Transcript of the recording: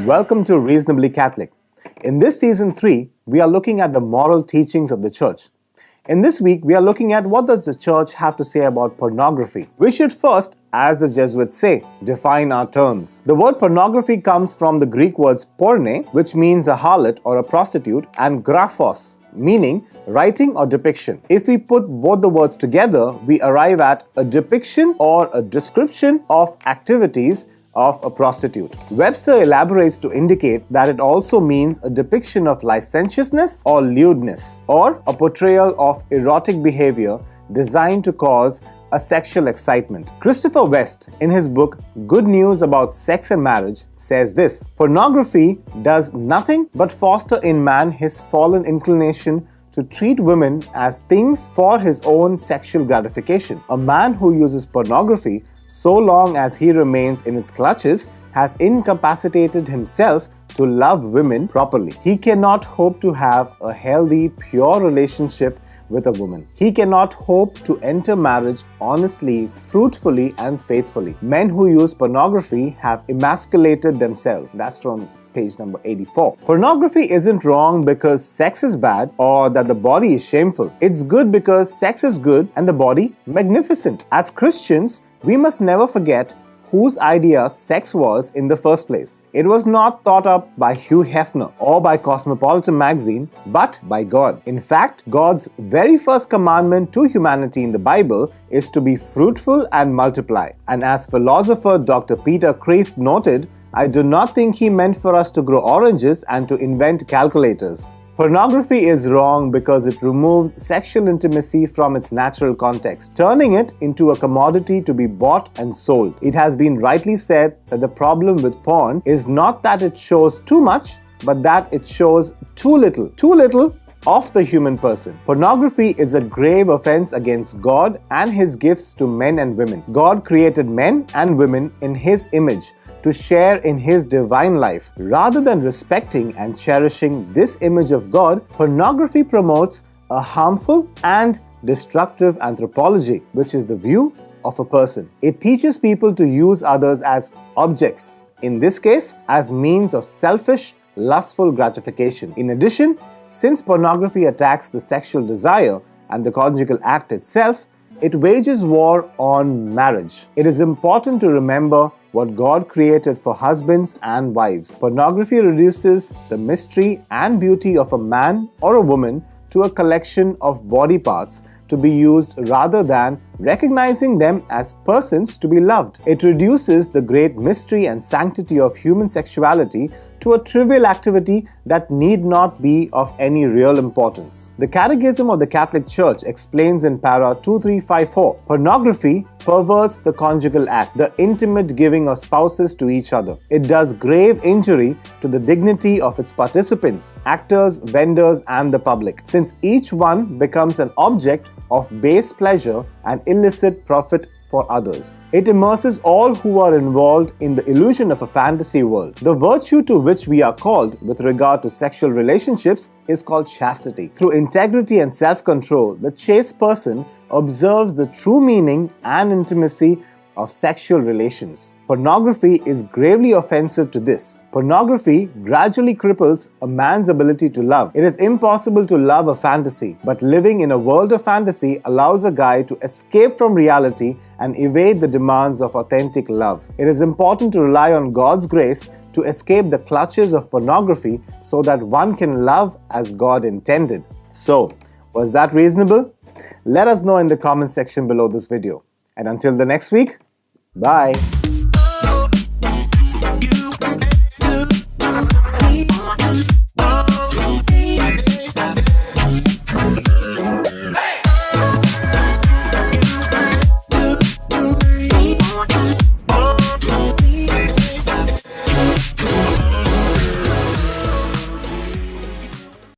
Welcome to Reasonably Catholic. In this season 3, we are looking at the moral teachings of the church. In this week, we are looking at what does the church have to say about pornography. We should first, as the Jesuits say, define our terms. The word pornography comes from the Greek words porne, which means a harlot or a prostitute, and graphos, meaning writing or depiction. If we put both the words together, we arrive at a depiction or a description of activities of a prostitute. Webster elaborates to indicate that it also means a depiction of licentiousness or lewdness, or a portrayal of erotic behavior designed to cause a sexual excitement. Christopher West, in his book Good News About Sex and Marriage, says this: pornography does nothing but foster in man his fallen inclination to treat women as things for his own sexual gratification. A man who uses pornography so long as he remains in its clutches has incapacitated himself to love women properly. He cannot hope to have a healthy, pure relationship with a woman. He cannot hope to enter marriage honestly, fruitfully, and faithfully. Men who use pornography have emasculated themselves. That's from page number 84. Pornography isn't wrong because sex is bad or that the body is shameful. It's good because sex is good and the body magnificent. As Christians, we must never forget whose idea sex was in the first place. It was not thought up by Hugh Hefner or by Cosmopolitan magazine, but by God. In fact, God's very first commandment to humanity in the Bible is to be fruitful and multiply. And as philosopher Dr. Peter Kreeft noted, I do not think he meant for us to grow oranges and to invent calculators. Pornography is wrong because it removes sexual intimacy from its natural context, turning it into a commodity to be bought and sold. It has been rightly said that the problem with porn is not that it shows too much, but that it shows too little of the human person. Pornography is a grave offense against God and His gifts to men and women. God created men and women in His image to share in His divine life. Rather than respecting and cherishing this image of God, pornography promotes a harmful and destructive anthropology, which is the view of a person. It teaches people to use others as objects, in this case, as means of selfish, lustful gratification. In addition, since pornography attacks the sexual desire and the conjugal act itself, it wages war on marriage. It is important to remember what God created for husbands and wives. Pornography reduces the mystery and beauty of a man or a woman to a collection of body parts to be used rather than recognizing them as persons to be loved. It reduces the great mystery and sanctity of human sexuality to a trivial activity that need not be of any real importance. The Catechism of the Catholic Church explains in para 2354, pornography perverts the conjugal act, the intimate giving of spouses to each other. It does grave injury to the dignity of its participants, actors, vendors, and the public, since each one becomes an object of base pleasure and illicit profit for others. It immerses all who are involved in the illusion of a fantasy world. The virtue to which we are called with regard to sexual relationships is called chastity. Through integrity and self-control, the chaste person observes the true meaning and intimacy of sexual relations. Pornography is gravely offensive to this. Pornography gradually cripples a man's ability to love. It is impossible to love a fantasy, but living in a world of fantasy allows a guy to escape from reality and evade the demands of authentic love. It is important to rely on God's grace to escape the clutches of pornography so that one can love as God intended. So, was that reasonable? Let us know in the comment section below this video. And until the next week, bye.